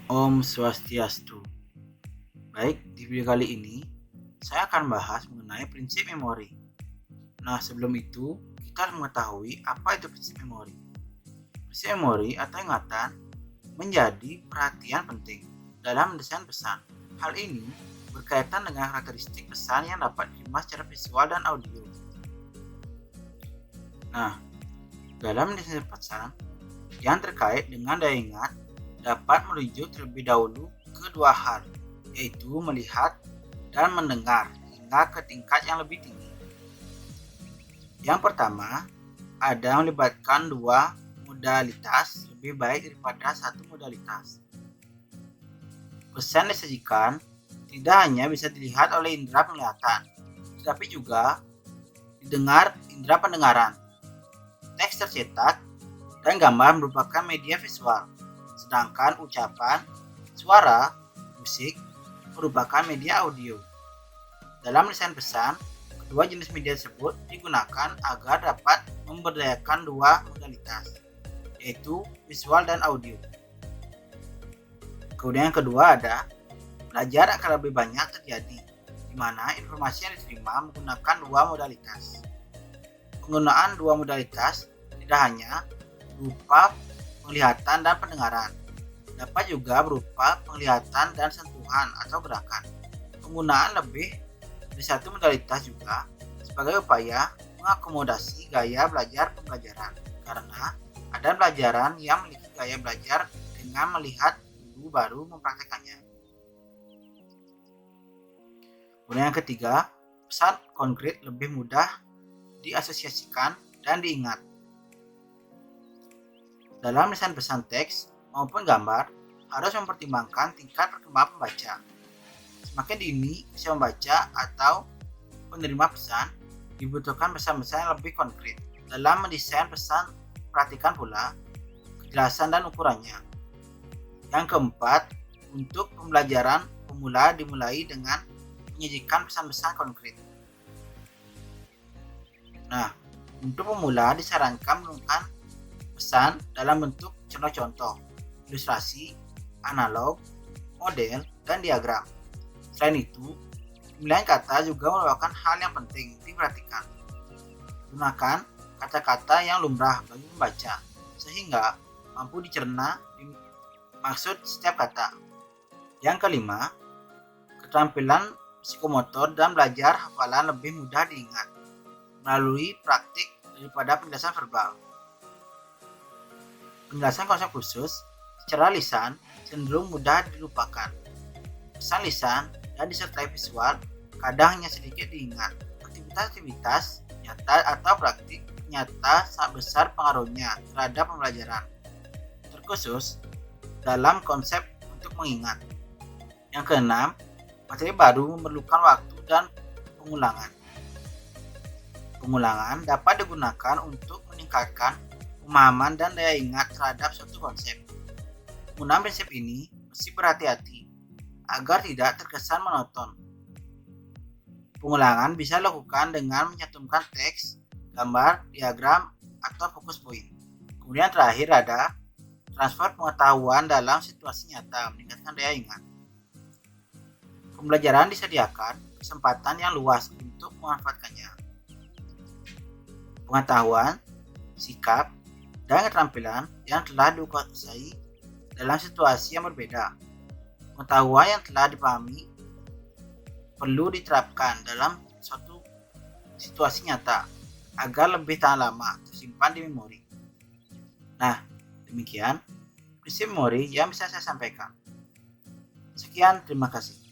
Om Swastiastu. Baik, di video kali ini saya akan bahas mengenai prinsip memori. Nah, sebelum itu kita harus mengetahui apa itu prinsip memori. Prinsip memori atau ingatan menjadi perhatian penting dalam mendesain pesan. Hal ini berkaitan dengan karakteristik pesan yang dapat diterima secara visual dan audio. Nah, dalam mendesain pesan yang terkait dengan daya ingat dapat merujuk terlebih dahulu ke dua hal, yaitu melihat dan mendengar hingga ke tingkat yang lebih tinggi. Yang pertama, ada melibatkan dua modalitas lebih baik daripada satu modalitas. Pesan disajikan tidak hanya bisa dilihat oleh indera penglihatan, tetapi juga didengar indera pendengaran. Teks tercetak dan gambar merupakan media visual, sedangkan ucapan, suara, musik merupakan media audio. Dalam desain pesan, kedua jenis media tersebut digunakan agar dapat memberdayakan dua modalitas, yaitu visual dan audio. Kemudian yang kedua ada belajar akan lebih banyak terjadi, di mana informasi yang diterima menggunakan dua modalitas. Penggunaan dua modalitas tidak hanya berupa penglihatan dan pendengaran, dapat juga berupa penglihatan dan sentuhan atau gerakan. Penggunaan lebih dari satu modalitas juga sebagai upaya mengakomodasi gaya belajar pembelajaran, karena ada pelajaran yang memiliki gaya belajar dengan melihat dulu baru mempraktekannya. Kemudian yang ketiga, pesan konkret lebih mudah diasosiasikan dan diingat. Dalam desain pesan teks maupun gambar harus mempertimbangkan tingkat perkembangan pembaca. Semakin dini usia membaca atau penerima pesan, dibutuhkan pesan-pesan yang lebih konkret. Dalam mendesain pesan, perhatikan pula kejelasan dan ukurannya. Yang keempat, untuk pembelajaran pemula dimulai dengan menyajikan pesan-pesan konkret. Nah, untuk pemula disarankan menggunakan pesan dalam bentuk contoh-contoh, ilustrasi, analog, model, dan diagram. Selain itu, pemilihan kata juga merupakan hal yang penting diperhatikan. Gunakan kata-kata yang lumrah bagi pembaca, sehingga mampu dicerna maksud setiap kata. Yang kelima, keterampilan psikomotor dan belajar hafalan lebih mudah diingat melalui praktik daripada penjelasan verbal. Penjelasan konsep khusus secara lisan cenderung mudah dilupakan. Pesan lisan dan disertai visual kadang hanya sedikit diingat. Aktivitas-aktivitas nyata atau praktik nyata sangat besar pengaruhnya terhadap pembelajaran, terkhusus dalam konsep untuk mengingat. Yang keenam, materi baru memerlukan waktu dan pengulangan. Pengulangan dapat digunakan untuk meningkatkan pemahaman dan daya ingat terhadap suatu konsep. Penggunaan prinsip ini mesti berhati-hati agar tidak terkesan monoton. Pengulangan bisa dilakukan dengan mencantumkan teks, gambar, diagram, atau fokus poin. Kemudian terakhir ada transfer pengetahuan dalam situasi nyata meningkatkan daya ingat. Pembelajaran disediakan kesempatan yang luas untuk memanfaatkannya. Pengetahuan, sikap, dan keterampilan yang telah dikuasai dalam situasi yang berbeda. Pengetahuan yang telah dipahami perlu diterapkan dalam suatu situasi nyata agar lebih tahan lama tersimpan di memori. Nah, demikian prinsip memori yang bisa saya sampaikan. Sekian, terima kasih.